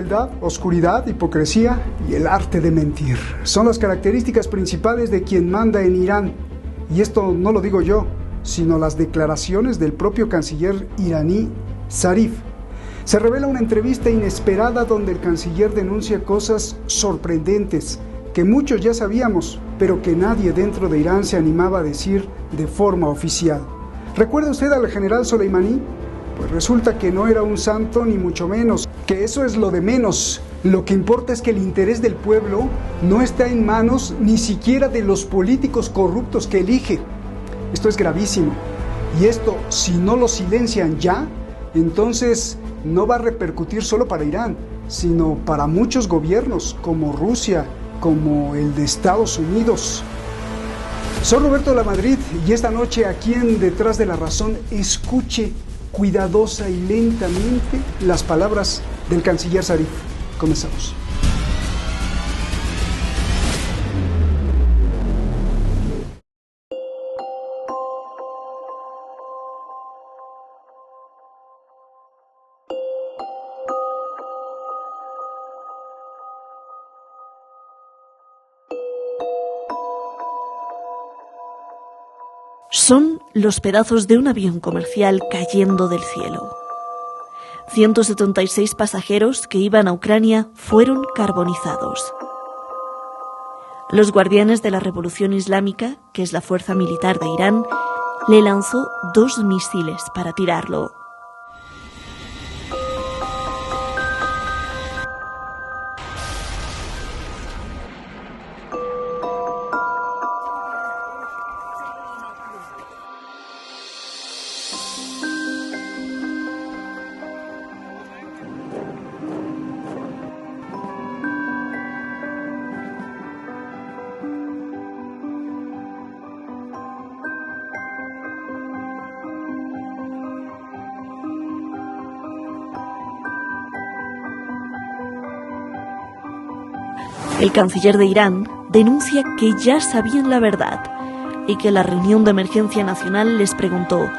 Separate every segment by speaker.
Speaker 1: crueldad, oscuridad, hipocresía y el arte de mentir. Son las características principales de quien manda en Irán. Y esto no lo digo yo, sino las declaraciones del propio canciller iraní Zarif. Se revela una entrevista inesperada donde el canciller denuncia cosas sorprendentes que muchos ya sabíamos, pero que nadie dentro de Irán se animaba a decir de forma oficial. ¿Recuerda usted al general Soleimani? Pues resulta que no era un santo ni mucho menos, que eso es lo de menos. Lo que importa es que el interés del pueblo no está en manos ni siquiera de los políticos corruptos que elige. Esto es gravísimo. Y esto, si no lo silencian ya, entonces no va a repercutir solo para Irán, sino para muchos gobiernos, como Rusia, como el de Estados Unidos. Soy Roberto Lamadrid y esta noche aquí en Detrás de la Razón escuche cuidadosa y lentamente las palabras del canciller Zarif. Comenzamos.
Speaker 2: Son los pedazos de un avión comercial cayendo del cielo. 176 pasajeros que iban a Ucrania fueron carbonizados. Los guardianes de la Revolución Islámica, que es la fuerza militar de Irán, le lanzó 2 misiles para tirarlo. El canciller de Irán denuncia que ya sabían la verdad y que en la reunión de emergencia nacional les preguntó: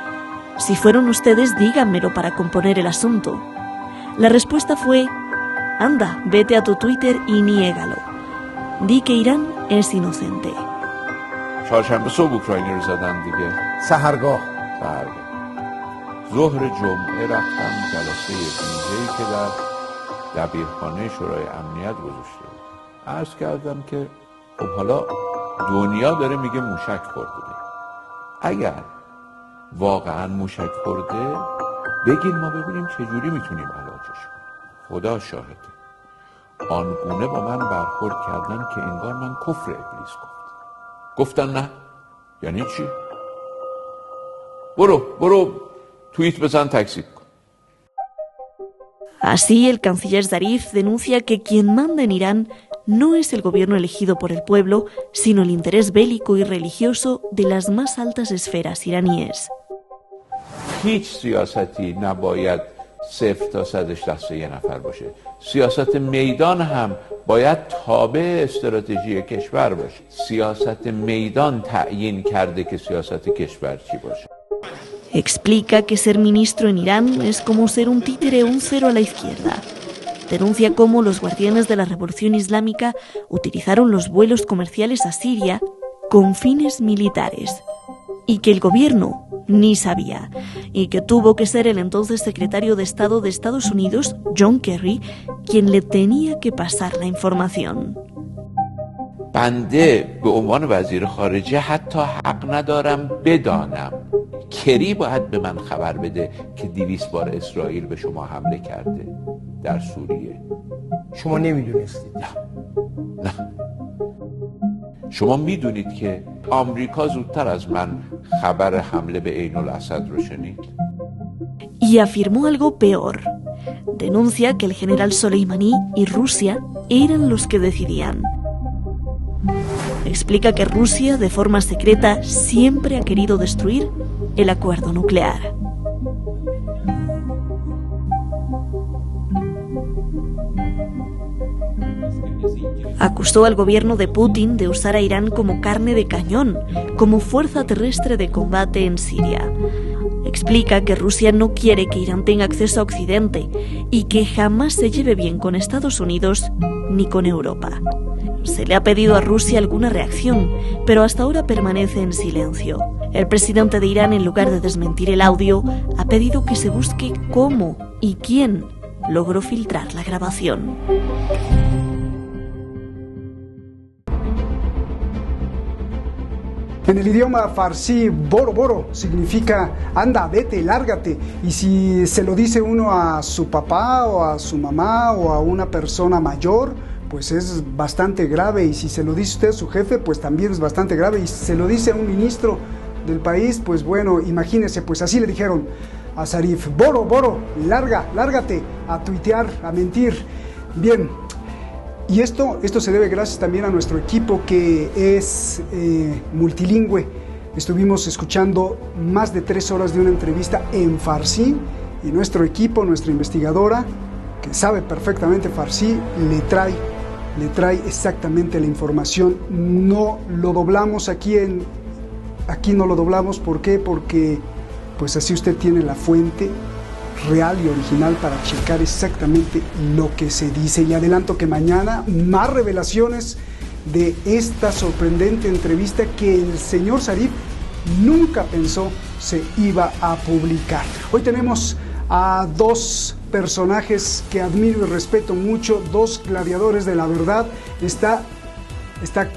Speaker 2: si fueron ustedes, díganmelo para componer el asunto. La respuesta fue: anda, vete a tu Twitter y niégalo. Di que Irán es inocente.
Speaker 3: چهارشنبه صبح اوکراینی رو زدن دیگه.
Speaker 4: سحرگاه.
Speaker 3: ظهر جمعه رفتم جلسه ویژه‌ای که در دبیرخانه شورای امنیت گذاشته بود. عرض کردم که خب حالا دنیا داره میگه موشک خورده بود. اگر واقعا موشک خورده بگین ما ببینیم چجوری میتونیم علاجش کنیم. خدا شاهده. آنگونه با من برخورد کردن که انگار من کفر ابلیس گفتن نه. یعنی چی؟ برو توییت بزن تکذیب کن.
Speaker 2: Así, el canciller Zarif denuncia que quien manda en Irán no es el gobierno elegido por el pueblo, sino el interés bélico y religioso de las más altas esferas iraníes.
Speaker 3: هیچ سیاستی نباید 0 تا 100 دست یه نفر باشه. سیاست میدان هم باید تابع استراتژی کشور باشه. سیاست میدان تعیین کرده که سیاست کشور چی باشه.
Speaker 2: Explica que ser ministro en Irán es como ser un títere, un cero a la izquierda. Denuncia cómo los guardianes de la Revolución Islámica utilizaron los vuelos comerciales a Siria con fines militares y que el gobierno ni sabía y que tuvo que ser el entonces secretario de Estado de Estados Unidos, John Kerry, quien le tenía que pasar la información.
Speaker 3: بنده به عنوان وزیر خارجه حتی حق ندارم بدانم. کری باید به من خبر بده که 200 بار اسرائیل به شما حمله کرده در سوریه.
Speaker 4: شما نمیدونستید؟
Speaker 3: نه. شما میدونید که آمریکا زودتر از من خبر حمله به عین الاسد رو شنید؟
Speaker 2: Y afirmó algo peor. Denuncia que el general Soleimani y Rusia eran los que decidían. Explica que Rusia, de forma secreta, siempre ha querido destruir el acuerdo nuclear. Acusó al gobierno de Putin de usar a Irán como carne de cañón, como fuerza terrestre de combate en Siria. Explica que Rusia no quiere que Irán tenga acceso a Occidente y que jamás se lleve bien con Estados Unidos ni con Europa. Se le ha pedido a Rusia alguna reacción, pero hasta ahora permanece en silencio. El presidente de Irán, en lugar de desmentir el audio, ha pedido que se busque cómo y quién logró filtrar la grabación.
Speaker 1: En el idioma farsi, boro boro significa anda, vete, lárgate. Y si se lo dice uno a su papá o a su mamá o a una persona mayor, pues es bastante grave. Y si se lo dice usted a su jefe, pues también es bastante grave. Y si se lo dice a un ministro del país, pues bueno, imagínese, pues así le dijeron a Zarif: boro boro, lárgate a tuitear, a mentir. Bien. Y esto se debe gracias también a nuestro equipo que es multilingüe. Estuvimos escuchando más de 3 horas de una entrevista en farsi y nuestro equipo, nuestra investigadora, que sabe perfectamente farsi, le trae exactamente la información. No lo doblamos aquí no lo doblamos. ¿Por qué? Porque pues así usted tiene la fuente real y original para checar exactamente lo que se dice. Y adelanto que mañana más revelaciones de esta sorprendente entrevista que el señor Zarif nunca pensó se iba a publicar. Hoy tenemos a 2 personajes que admiro y respeto mucho, 2 gladiadores de la verdad. Está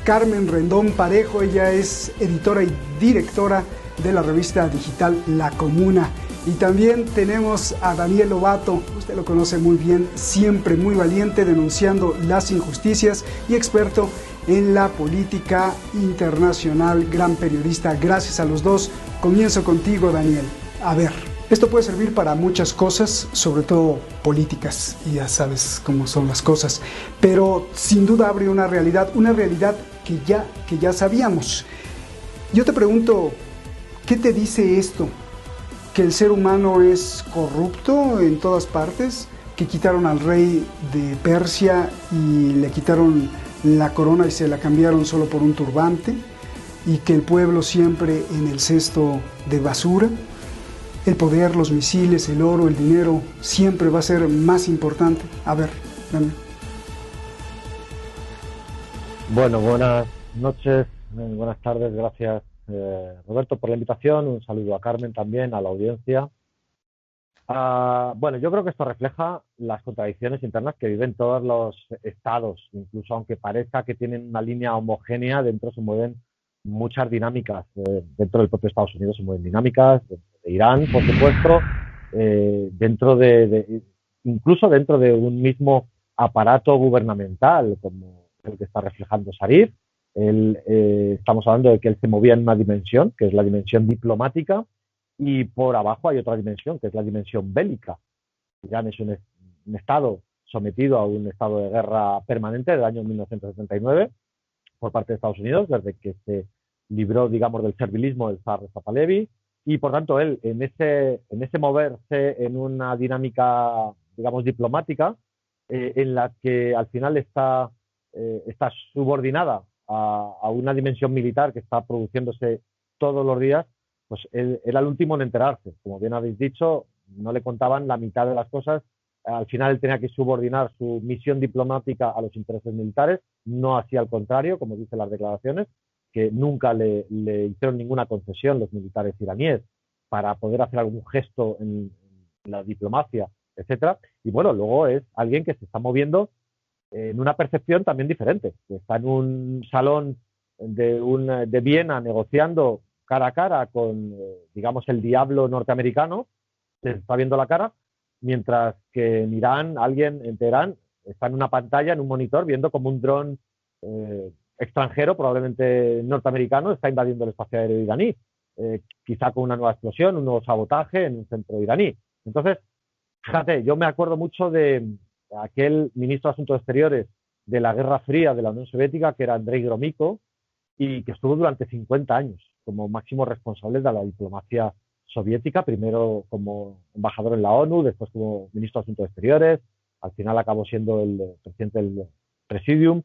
Speaker 1: Carmen Rendón Parejo, ella es editora y directora de la revista digital La Comuna. Y también tenemos a Daniel Lobato, usted lo conoce muy bien, siempre muy valiente denunciando las injusticias y experto en la política internacional, gran periodista. Gracias a los 2. Comienzo contigo, Daniel. A ver, esto puede servir para muchas cosas, sobre todo políticas, y ya sabes cómo son las cosas, pero sin duda abre una realidad que ya sabíamos. Yo te pregunto, ¿qué te dice esto? ¿Que el ser humano es corrupto en todas partes? ¿Que quitaron al rey de Persia y le quitaron la corona y se la cambiaron solo por un turbante? ¿Y que el pueblo siempre en el cesto de basura? ¿El poder, los misiles, el oro, el dinero siempre va a ser más importante? A ver, dame.
Speaker 5: Bueno, buenas noches, buenas tardes, gracias Roberto por la invitación, un saludo a Carmen también, a la audiencia. Bueno, yo creo que esto refleja las contradicciones internas que viven todos los estados, incluso aunque parezca que tienen una línea homogénea, dentro se mueven muchas dinámicas, dentro del propio Estados Unidos se mueven dinámicas, dentro de Irán, por supuesto, incluso dentro de un mismo aparato gubernamental, como el que está reflejando Zarif. Estamos hablando de que él se movía en una dimensión, que es la dimensión diplomática, y por abajo hay otra dimensión, que es la dimensión bélica. Irán es un estado sometido a un estado de guerra permanente del año 1979 por parte de Estados Unidos, desde que se libró, digamos, del servilismo del zar Reza Pahlavi, y por tanto él, en ese moverse en una dinámica, digamos, diplomática, en la que al final está subordinada a una dimensión militar que está produciéndose todos los días, pues él era el último en enterarse. Como bien habéis dicho, no le contaban la mitad de las cosas. Al final él tenía que subordinar su misión diplomática a los intereses militares, no así al contrario, como dicen las declaraciones, que nunca le hicieron ninguna concesión los militares iraníes para poder hacer algún gesto en la diplomacia, etcétera. Y bueno, luego es alguien que se está moviendo en una percepción también diferente, que está en un salón de Viena negociando cara a cara con, digamos, el diablo norteamericano, se está viendo la cara, mientras que en Irán, alguien en Teherán está en una pantalla, en un monitor, viendo como un dron extranjero, probablemente norteamericano, está invadiendo el espacio aéreo iraní, quizá con una nueva explosión, un nuevo sabotaje en un centro iraní. Entonces, fíjate, yo me acuerdo mucho de aquel ministro de Asuntos Exteriores de la Guerra Fría de la Unión Soviética, que era Andrei Gromyko, y que estuvo durante 50 años como máximo responsable de la diplomacia soviética, primero como embajador en la ONU, después como ministro de Asuntos Exteriores, al final acabó siendo el presidente del Presidium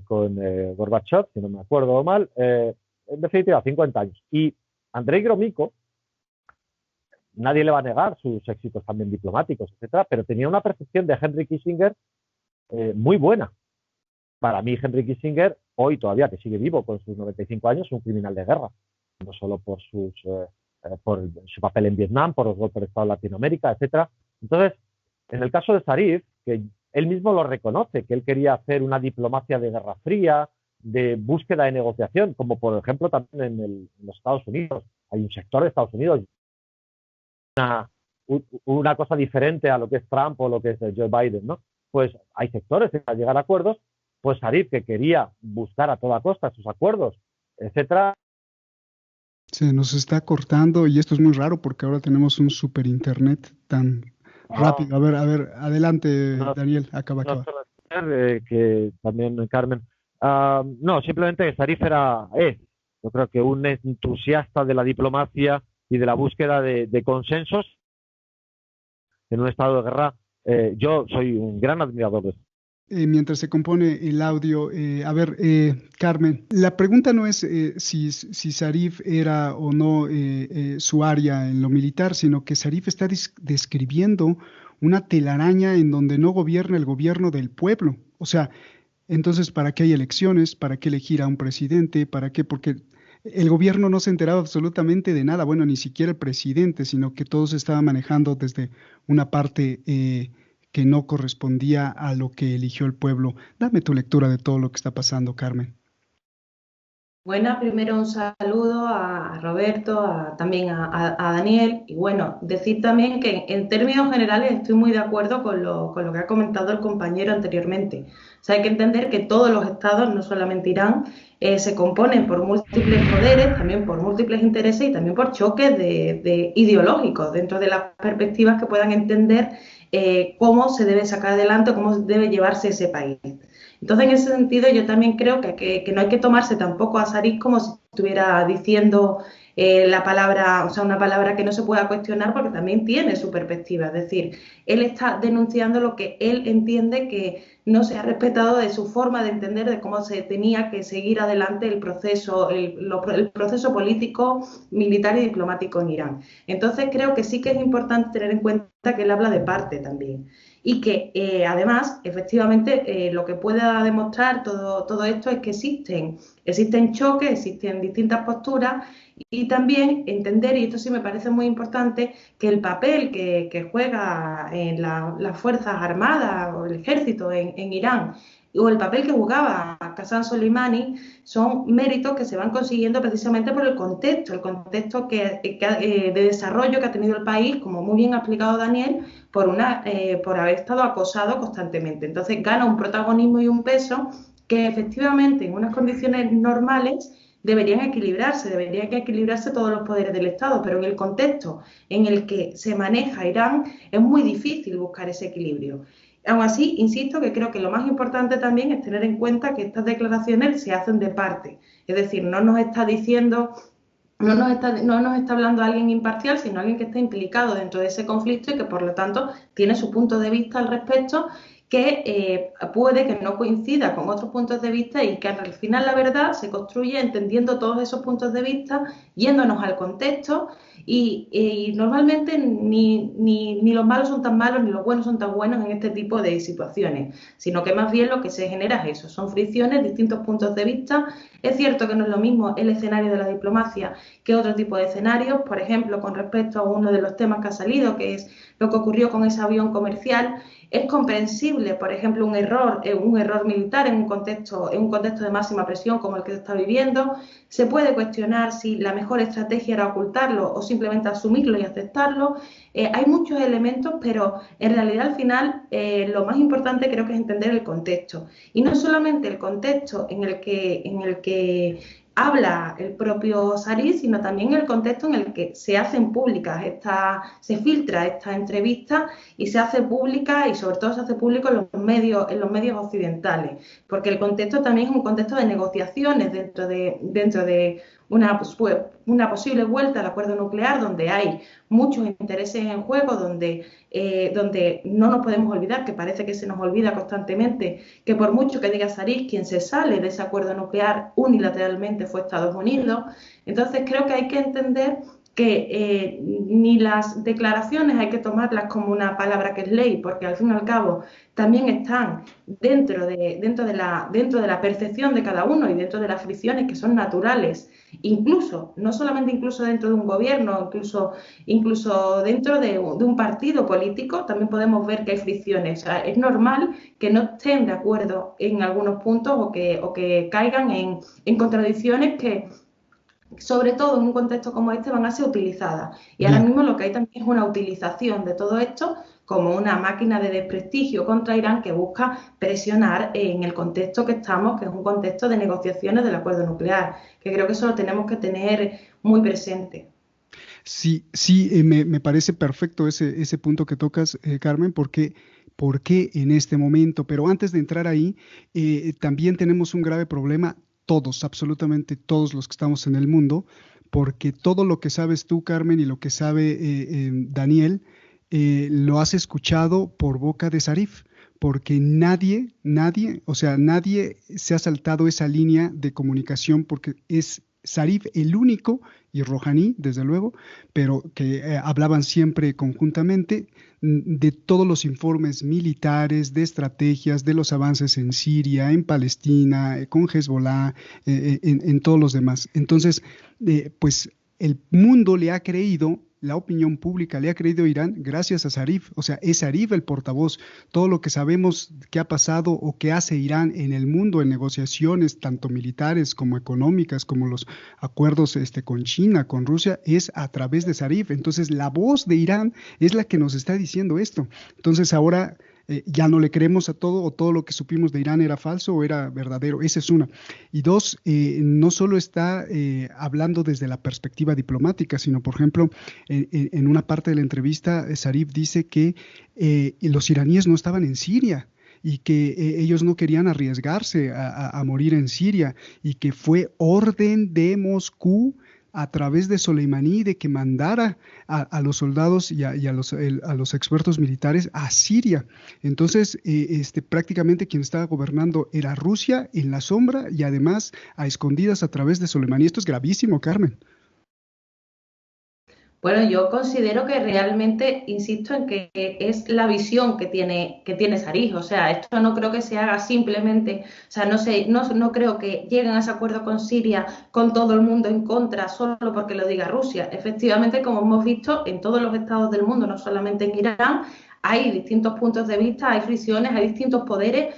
Speaker 5: con Gorbachev, si no me acuerdo mal, en definitiva 50 años. Y Andrei Gromyko, nadie le va a negar sus éxitos también diplomáticos, etcétera, pero tenía una percepción de Henry Kissinger muy buena. Para mí, Henry Kissinger, hoy todavía que sigue vivo con sus 95 años, es un criminal de guerra, no solo por su papel en Vietnam, por los golpes de Estado en Latinoamérica, etcétera. Entonces, en el caso de Zarif, que él mismo lo reconoce, que él quería hacer una diplomacia de guerra fría, de búsqueda de negociación, como por ejemplo también en los Estados Unidos. Hay un sector de Estados Unidos, una cosa diferente a lo que es Trump o lo que es Joe Biden, ¿no? Pues hay sectores que para llegar a acuerdos, pues Zarif, que quería buscar a toda costa sus acuerdos, etcétera.
Speaker 1: Se nos está cortando y esto es muy raro porque ahora tenemos un super internet tan rápido. A ver, adelante, Daniel, acaba.
Speaker 5: Que también, Carmen. No, simplemente que Zarif yo creo que un entusiasta de la diplomacia y de la búsqueda de consensos en un estado de guerra. Yo soy un gran admirador de eso.
Speaker 1: Mientras se compone el audio, Carmen, la pregunta no es si Zarif era o no su área en lo militar, sino que Zarif está describiendo una telaraña en donde no gobierna el gobierno del pueblo. O sea, entonces, ¿para qué hay elecciones? ¿Para qué elegir a un presidente? ¿Para qué? Porque el gobierno no se enteraba absolutamente de nada, bueno, ni siquiera el presidente, sino que todo se estaba manejando desde una parte que no correspondía a lo que eligió el pueblo. Dame tu lectura de todo lo que está pasando, Carmen.
Speaker 6: Bueno, primero un saludo a Roberto, también a Daniel, y bueno, decir también que en términos generales estoy muy de acuerdo con lo que ha comentado el compañero anteriormente. O sea, hay que entender que todos los estados, no solamente Irán, se componen por múltiples poderes, también por múltiples intereses y también por choques de ideológicos dentro de las perspectivas que puedan entender cómo se debe sacar adelante, cómo debe llevarse ese país. Entonces, en ese sentido, yo también creo que no hay que tomarse tampoco a Zarif como si estuviera diciendo la palabra, o sea, una palabra que no se pueda cuestionar porque también tiene su perspectiva. Es decir, él está denunciando lo que él entiende que no se ha respetado de su forma de entender de cómo se tenía que seguir adelante el proceso político, militar y diplomático en Irán. Entonces, creo que sí que es importante tener en cuenta que él habla de parte también. Y que además, efectivamente, lo que pueda demostrar todo esto es que existen choques, existen distintas posturas y también entender, y esto sí me parece muy importante, que el papel que juega en las Fuerzas Armadas o el ejército en Irán o el papel que jugaba Qasem Soleimani son méritos que se van consiguiendo precisamente por el contexto de desarrollo que ha tenido el país, como muy bien ha explicado Daniel, por haber estado acosado constantemente. Entonces gana un protagonismo y un peso que efectivamente en unas condiciones normales deberían equilibrarse todos los poderes del Estado, pero en el contexto en el que se maneja Irán es muy difícil buscar ese equilibrio. Aún así, insisto que creo que lo más importante también es tener en cuenta que estas declaraciones se hacen de parte, es decir, no nos está hablando alguien imparcial, sino alguien que está implicado dentro de ese conflicto y que por lo tanto tiene su punto de vista al respecto, que puede que no coincida con otros puntos de vista y que al final la verdad se construye entendiendo todos esos puntos de vista, yéndonos al contexto y normalmente ni los malos son tan malos ni los buenos son tan buenos en este tipo de situaciones, sino que más bien lo que se genera es eso, son fricciones, distintos puntos de vista. Es cierto que no es lo mismo el escenario de la diplomacia que otro tipo de escenarios, por ejemplo, con respecto a uno de los temas que ha salido, que es lo que ocurrió con ese avión comercial. Es comprensible, por ejemplo, un error militar en un contexto de máxima presión como el que se está viviendo. Se puede cuestionar si la mejor estrategia era ocultarlo o simplemente asumirlo y aceptarlo. Hay muchos elementos, pero en realidad al final lo más importante creo que es entender el contexto. Y no solamente el contexto en el que habla el propio Zarif, sino también el contexto en el que se hacen públicas, se filtra esta entrevista y se hace pública y sobre todo se hace público en los medios occidentales, porque el contexto también es un contexto de negociaciones dentro de una posible vuelta al acuerdo nuclear, donde hay muchos intereses en juego, donde no nos podemos olvidar, que parece que se nos olvida constantemente, que por mucho que diga Zarif, quien se sale de ese acuerdo nuclear unilateralmente fue Estados Unidos. Entonces creo que hay que entender que ni las declaraciones hay que tomarlas como una palabra que es ley, porque al fin y al cabo también están dentro de la percepción de cada uno y dentro de las fricciones que son naturales, incluso, no solamente incluso dentro de un gobierno, incluso dentro de un partido político, también podemos ver que hay fricciones. O sea, es normal que no estén de acuerdo en algunos puntos o que caigan en contradicciones que, sobre todo en un contexto como este, van a ser utilizadas. Y ahora mismo lo que hay también es una utilización de todo esto como una máquina de desprestigio contra Irán que busca presionar en el contexto que estamos, que es un contexto de negociaciones del acuerdo nuclear, que creo que eso lo tenemos que tener muy presente.
Speaker 1: Sí, me parece perfecto ese punto que tocas, Carmen, porque ¿por qué en este momento? Pero antes de entrar ahí, también tenemos un grave problema, todos, absolutamente todos los que estamos en el mundo, porque todo lo que sabes tú, Carmen, y lo que sabe Daniel, lo has escuchado por boca de Zarif, porque nadie, o sea, nadie se ha saltado esa línea de comunicación porque es Zarif el único, y Rouhani, desde luego, pero que hablaban siempre conjuntamente de todos los informes militares, de estrategias, de los avances en Siria, en Palestina, con Hezbollah, en todos los demás. Entonces, pues el mundo le ha creído, la opinión pública le ha creído a Irán gracias a Zarif, o sea, es Zarif el portavoz. Todo lo que sabemos que ha pasado o que hace Irán en el mundo en negociaciones, tanto militares como económicas, como los acuerdos con China, con Rusia, es a través de Zarif. Entonces, la voz de Irán es la que nos está diciendo esto. Entonces, ahora ya no le creemos a todo, o todo lo que supimos de Irán era falso o era verdadero. Esa es una. Y dos, no solo está hablando desde la perspectiva diplomática, sino, por ejemplo, en una parte de la entrevista, Zarif dice que los iraníes no estaban en Siria y que ellos no querían arriesgarse a morir en Siria, y que fue orden de Moscú a través de Soleimani de que mandara a los soldados y a los expertos militares a Siria. Entonces, prácticamente quien estaba gobernando era Rusia en la sombra y además a escondidas a través de Soleimani. Esto es gravísimo, Carmen.
Speaker 6: Bueno, yo considero que realmente, insisto en que es la visión que tiene Zarif. O sea, esto no creo que se haga simplemente, o sea, no creo que lleguen a ese acuerdo con Siria con todo el mundo en contra solo porque lo diga Rusia. Efectivamente, como hemos visto en todos los estados del mundo, no solamente en Irán, hay distintos puntos de vista, hay fricciones, hay distintos poderes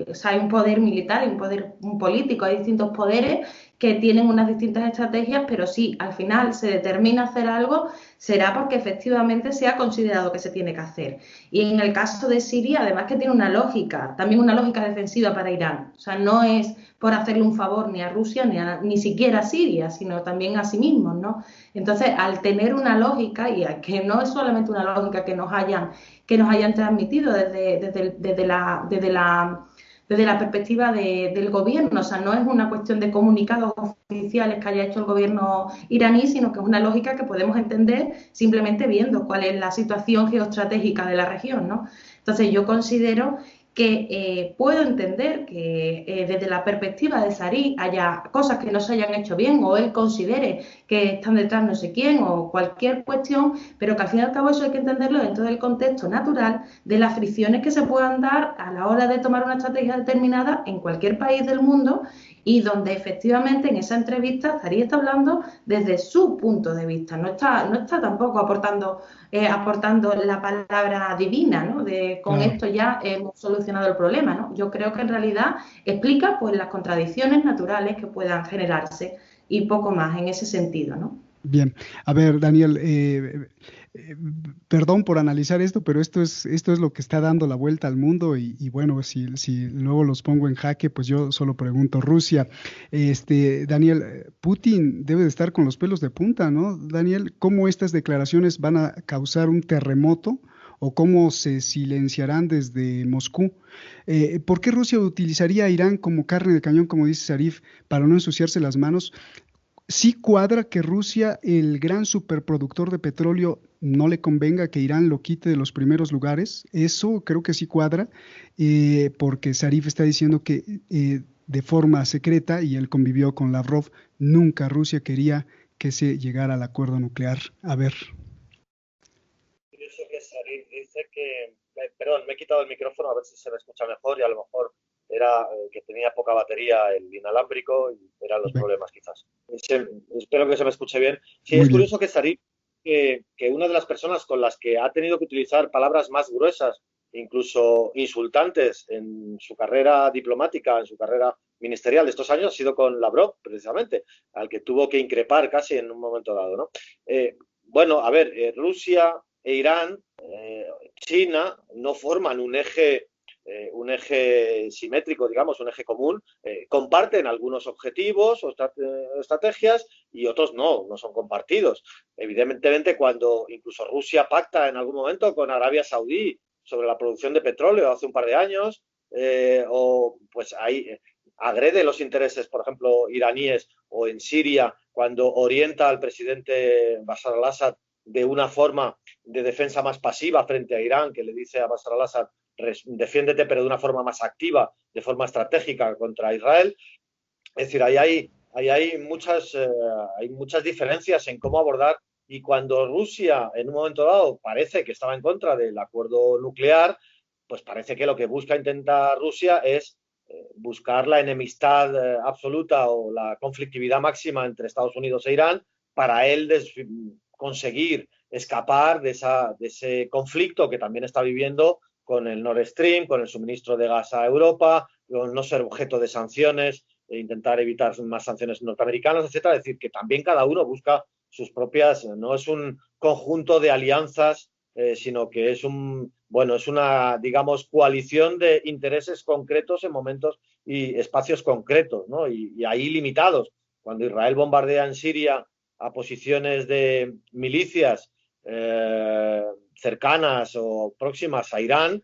Speaker 6: o sea, hay un poder militar, hay un poder político, hay distintos poderes que tienen unas distintas estrategias, pero si al final se determina hacer algo, será porque efectivamente se ha considerado que se tiene que hacer. Y en el caso de Siria, además que tiene una lógica, también una lógica defensiva para Irán. O sea, no es por hacerle un favor ni a Rusia ni siquiera a Siria, sino también a sí mismos, ¿no? Entonces, al tener una lógica, y que no es solamente una lógica que nos hayan transmitido desde la perspectiva del gobierno, o sea, no es una cuestión de comunicados oficiales que haya hecho el gobierno iraní, sino que es una lógica que podemos entender simplemente viendo cuál es la situación geoestratégica de la región, ¿no? Entonces, yo considero que puedo entender que desde la perspectiva de Zarif haya cosas que no se hayan hecho bien, o él considere que están detrás no sé quién, o cualquier cuestión, pero que al fin y al cabo eso hay que entenderlo dentro del contexto natural de las fricciones que se puedan dar a la hora de tomar una estrategia determinada en cualquier país del mundo, y donde efectivamente en esa entrevista Zarif está hablando desde su punto de vista, no está tampoco aportando la palabra divina, ¿no? Con esto ya hemos solucionado el problema, ¿no? Yo creo que en realidad explica pues las contradicciones naturales que puedan generarse y poco más en ese sentido, ¿no?
Speaker 1: Bien, a ver, Daniel, perdón por analizar esto, pero esto es lo que está dando la vuelta al mundo, y bueno, si luego los pongo en jaque, pues yo solo pregunto. Rusia, Daniel, Putin debe de estar con los pelos de punta, ¿no? Daniel, ¿cómo estas declaraciones van a causar un terremoto o cómo se silenciarán desde Moscú? ¿Por qué Rusia utilizaría a Irán como carne de cañón, como dice Zarif, para no ensuciarse las manos? Sí cuadra que Rusia, el gran superproductor de petróleo, no le convenga que Irán lo quite de los primeros lugares. Eso creo que sí cuadra, porque Zarif está diciendo que de forma secreta, y él convivió con Lavrov, nunca Rusia quería que se llegara al acuerdo nuclear. A ver.
Speaker 5: Curioso que Sarif dice que, perdón, me he quitado el micrófono a ver si se me escucha mejor y a lo mejor era que tenía poca batería el inalámbrico y eran los problemas quizás. Espero que se me escuche bien. Sí, es curioso que Sarif, que una de las personas con las que ha tenido que utilizar palabras más gruesas, incluso insultantes en su carrera diplomática, en su carrera ministerial de estos años, ha sido con Lavrov, precisamente, al que tuvo que increpar casi en un momento dado, ¿no? Bueno, a ver, Rusia e Irán, China, no forman un eje simétrico, digamos, un eje común, comparten algunos objetivos o estrategias y otros no son compartidos. Evidentemente, cuando incluso Rusia pacta en algún momento con Arabia Saudí sobre la producción de petróleo hace un par de años, o pues ahí agrede los intereses, por ejemplo, iraníes, o en Siria, cuando orienta al presidente Bashar al-Assad de una forma de defensa más pasiva frente a Irán, que le dice a Bashar al-Assad, defiéndete, pero de una forma más activa, de forma estratégica contra Israel. Es decir, hay muchas diferencias en cómo abordar, y cuando Rusia en un momento dado parece que estaba en contra del acuerdo nuclear, pues parece que lo que intenta Rusia es buscar la enemistad absoluta o la conflictividad máxima entre Estados Unidos e Irán para él conseguir escapar de ese conflicto que también está viviendo con el Nord Stream, con el suministro de gas a Europa, con no ser objeto de sanciones, e intentar evitar más sanciones norteamericanas, etcétera. Es decir, que también cada uno busca sus propias, no es un conjunto de alianzas, sino que es una, digamos, coalición de intereses concretos en momentos y espacios concretos, ¿no? Y ahí limitados. Cuando Israel bombardea en Siria a posiciones de milicias cercanas o próximas a Irán,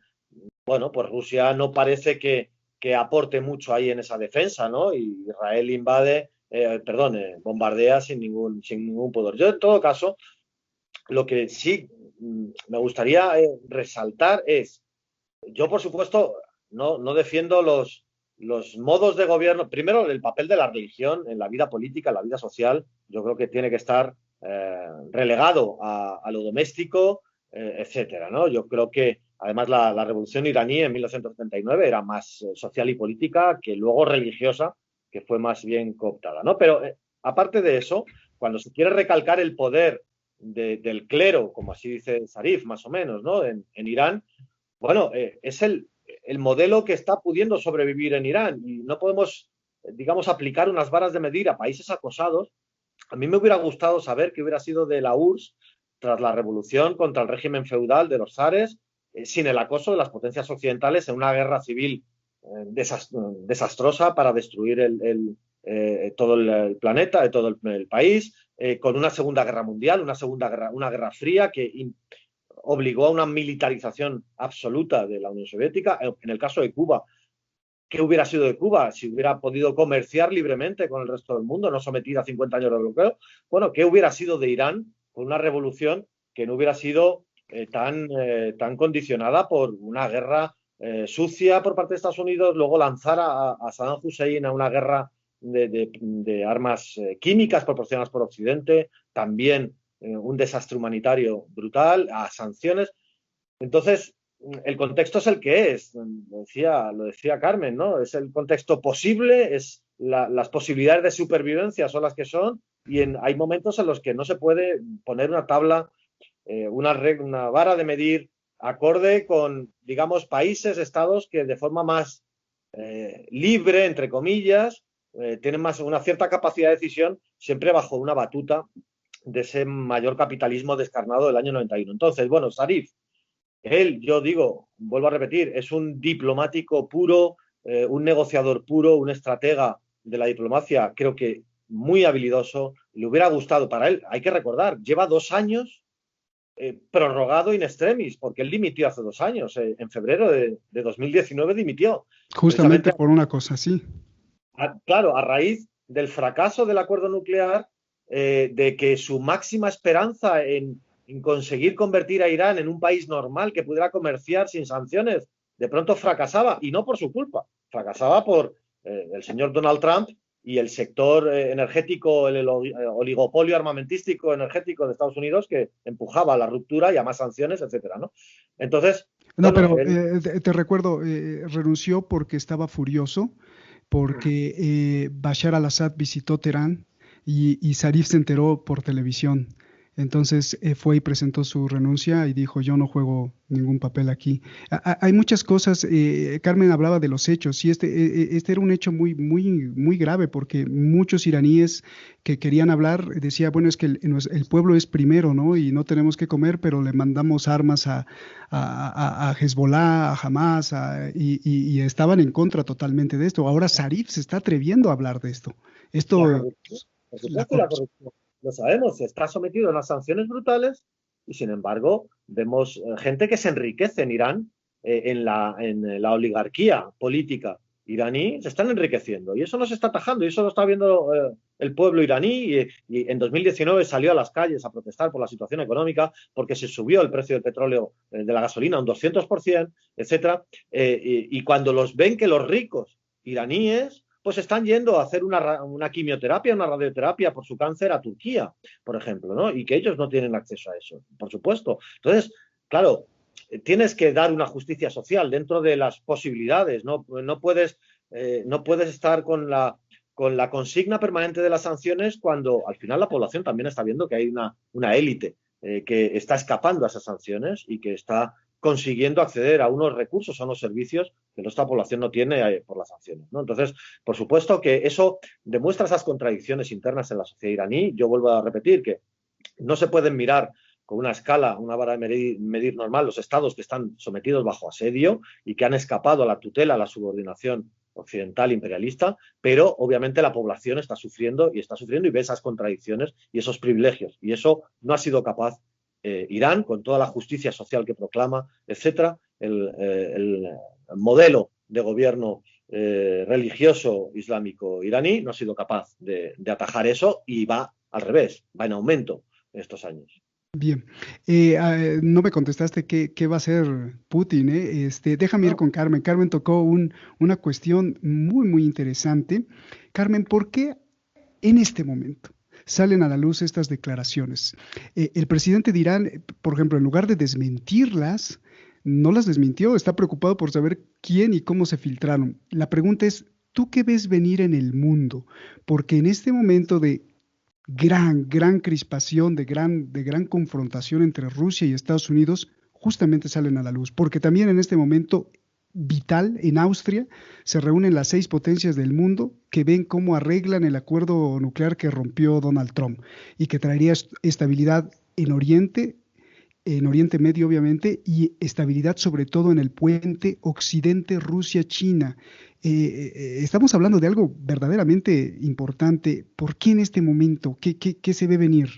Speaker 5: bueno, pues Rusia no parece que aporte mucho ahí en esa defensa, ¿no? Y Israel bombardea sin ningún pudor. Yo, en todo caso, lo que sí me gustaría resaltar es, yo, por supuesto, no defiendo los modos de gobierno. Primero, el papel de la religión en la vida política, en la vida social, yo creo que tiene que estar relegado a lo doméstico, etcétera, ¿no? Yo creo que, además, la revolución iraní en 1979 era más social y política que luego religiosa, que fue más bien cooptada, ¿no? Pero, aparte de eso, cuando se quiere recalcar el poder del clero, como así dice Zarif, más o menos, ¿no? En Irán, bueno, es el modelo que está pudiendo sobrevivir en Irán, y no podemos, digamos, aplicar unas varas de medir a países acosados. A mí me hubiera gustado saber qué hubiera sido de la URSS tras la revolución contra el régimen feudal de los zares, sin el acoso de las potencias occidentales en una guerra civil desastrosa para destruir todo el planeta, todo el país, con una segunda guerra mundial, una guerra fría que obligó a una militarización absoluta de la Unión Soviética. En el caso de Cuba, ¿qué hubiera sido de Cuba si hubiera podido comerciar libremente con el resto del mundo, no sometida a 50 años de bloqueo? Bueno, ¿qué hubiera sido de Irán con una revolución que no hubiera sido tan condicionada por una guerra sucia por parte de Estados Unidos, luego lanzar a Saddam Hussein a una guerra de armas químicas proporcionadas por Occidente, también un desastre humanitario brutal, a sanciones? Entonces, el contexto es el que es, lo decía Carmen, ¿no? Es el contexto posible, las posibilidades de supervivencia son las que son, y hay momentos en los que no se puede poner una tabla, una vara de medir acorde con, digamos, países, estados que de forma más libre, entre comillas, tienen más una cierta capacidad de decisión, siempre bajo una batuta de ese mayor capitalismo descarnado del año 91. Entonces, bueno, Zarif, yo digo, vuelvo a repetir, es un diplomático puro, un negociador puro, un estratega de la diplomacia, creo que muy habilidoso. Le hubiera gustado para él, hay que recordar, lleva 2 años prorrogado in extremis, porque él dimitió hace 2 años, en febrero de 2019 dimitió.
Speaker 1: Justamente por una cosa así.
Speaker 5: Claro, a raíz del fracaso del acuerdo nuclear, de que su máxima esperanza en conseguir convertir a Irán en un país normal que pudiera comerciar sin sanciones, de pronto fracasaba, y no por su culpa, fracasaba por el señor Donald Trump, y el sector energético, el oligopolio armamentístico energético de Estados Unidos que empujaba a la ruptura y a más sanciones, etcétera, ¿no? Entonces,
Speaker 1: No,
Speaker 5: bueno,
Speaker 1: pero te recuerdo, renunció porque estaba furioso, porque Bashar al-Assad visitó Teherán y Zarif se enteró por televisión. Entonces fue y presentó su renuncia y dijo, yo no juego ningún papel aquí. Hay muchas cosas, Carmen hablaba de los hechos, y este era un hecho muy grave, porque muchos iraníes que querían hablar decía, bueno, es que el pueblo es primero, ¿no? Y no tenemos que comer, pero le mandamos armas a Hezbollah, a Hamas, y estaban en contra totalmente de esto. Ahora Zarif se está atreviendo a hablar de esto. Esto,
Speaker 5: por supuesto, la corrupción, lo sabemos, está sometido a unas sanciones brutales y, sin embargo, vemos gente que se enriquece en Irán, en la oligarquía política iraní, se están enriqueciendo y eso no se está atajando y eso lo está viendo el pueblo iraní y en 2019 salió a las calles a protestar por la situación económica porque se subió el precio del petróleo, de la gasolina un 200%, etcétera, y cuando los ven que los ricos iraníes pues están yendo a hacer una quimioterapia, una radioterapia por su cáncer a Turquía, por ejemplo, ¿no? Y que ellos no tienen acceso a eso, por supuesto. Entonces, claro, tienes que dar una justicia social dentro de las posibilidades, ¿no? No puedes estar con la consigna permanente de las sanciones cuando al final la población también está viendo que hay una élite que está escapando a esas sanciones y que está consiguiendo acceder a unos recursos, a unos servicios que nuestra población no tiene por las sanciones, ¿no? Entonces, por supuesto que eso demuestra esas contradicciones internas en la sociedad iraní. Yo vuelvo a repetir que no se pueden mirar con una escala, una vara de medir normal, los estados que están sometidos bajo asedio y que han escapado a la tutela, a la subordinación occidental imperialista, pero obviamente la población está sufriendo y ve esas contradicciones y esos privilegios. Y eso no ha sido capaz Irán, con toda la justicia social que proclama, etcétera, el modelo de gobierno religioso islámico iraní no ha sido capaz de atajar eso y va al revés, va en aumento en estos años.
Speaker 1: Bien, no me contestaste qué va a hacer Putin, ¿eh? Déjame ir con Carmen. Carmen tocó una cuestión muy interesante. Carmen, ¿por qué en este momento salen a la luz estas declaraciones? El presidente de Irán, por ejemplo, en lugar de desmentirlas, no las desmintió, está preocupado por saber quién y cómo se filtraron. La pregunta es, ¿tú qué ves venir en el mundo? Porque en este momento de gran crispación, de gran confrontación entre Rusia y Estados Unidos, justamente salen a la luz, porque también en este momento vital en Austria se reúnen las 6 potencias del mundo que ven cómo arreglan el acuerdo nuclear que rompió Donald Trump y que traería estabilidad en Oriente Medio, obviamente, y estabilidad sobre todo en el puente Occidente Rusia-China. Estamos hablando de algo verdaderamente importante. ¿Por qué en este momento? ¿Qué se ve venir?